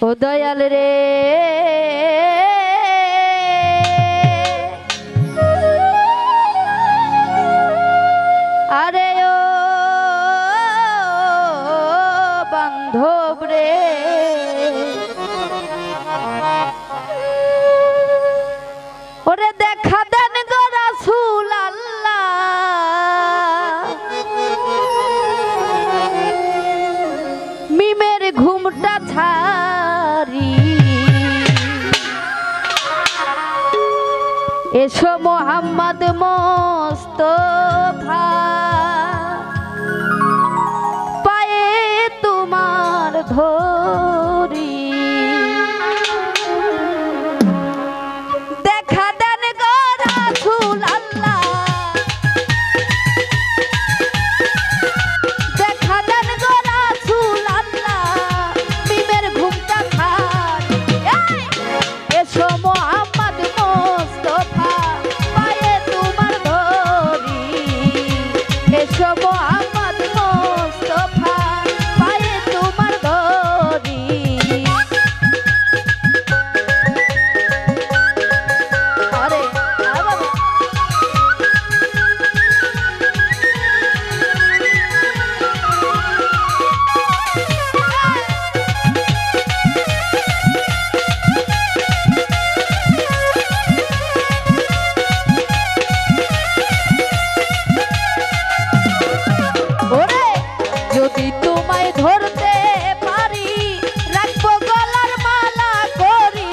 ও দয়াল রে আরে ও বান্ধব রে ওরে দেখা দেন গো রাসূল আল্লাহ মিমের ঘুমটা ছাড়ি এসো মোহাম্মদ মোস্তফা পায়ে তোমার ধরি দেখা দেন গো রাসূল আল্লাহ দেখা দেন গো রাসূল আল্লাহ মিমের ঘুমটা ছাড়ি এসো মোহাম্মদ মোস্তফা পায়ে তোমার ধরি এসো মোহাম্মদ মোস্তফা পায়ে তোমার ধরি আরে বাবা ওরে যদি তোমায় ধরতে পারি রাখবো গলার মালা করি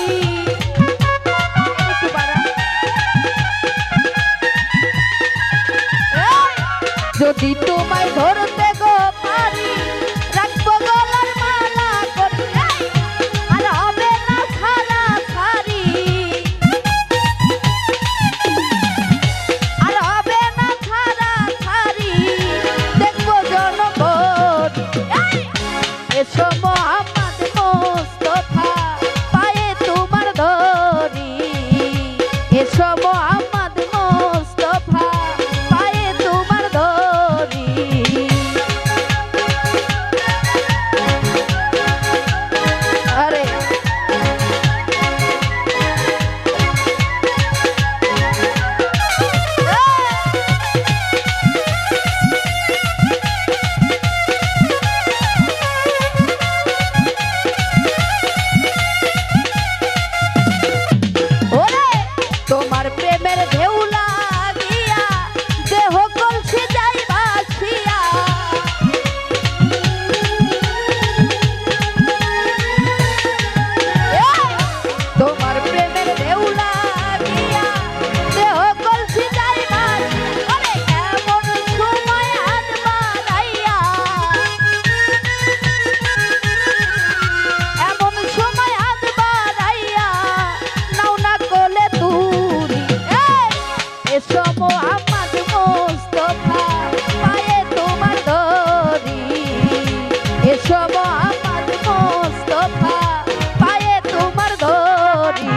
একটু বাড়া। এই, যদি তোমায় ধরতে গো পারি রাখবো গলার মালা করি এই, আর হবে না ছাড়া ছাড়ি আর হবে না ছাড়া ছাড়ি দেখবো জনগণ এই, এসো মোহাম্মদ মোস্তফা পায়ে তোমার ধরি এসো মোহাম্মদ মোস্তফা পায়ে তোমার ধরি আরে ওরে তোমার প্রেমের ঢেউ লাগিয়া দেহ কলসি যাই ভাসিয়া এই, তোমার প্রেমের ঢেউ লাগিয়া দেহ কলসি যাই ভাসিয়া আরে এমন সময় হাত বাড়াইয়া এমন সময় হাত বাড়াইয়া নাও না কোলে তুরি এই, এসো মোহাম্মদ মোস্তফা পায়ে তোমার ধরি এসো মোহাম্মদ মোস্তফা পায়ে তোমার ধরি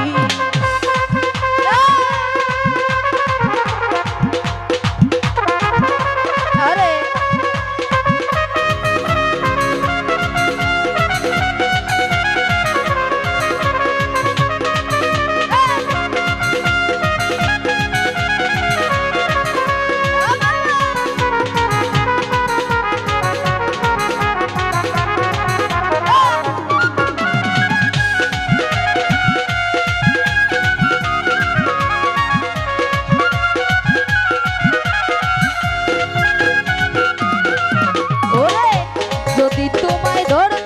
আরে ওরে যদি তোমায় ধরতে